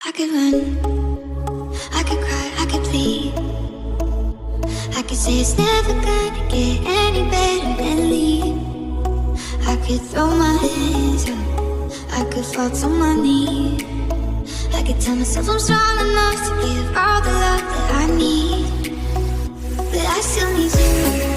I could run, I could cry, I could plead. I could say it's never gonna get any better and leave. I could throw my hands up, I could fall to my knees. I could tell myself I'm strong enough to give all the love that I need. But I still need you.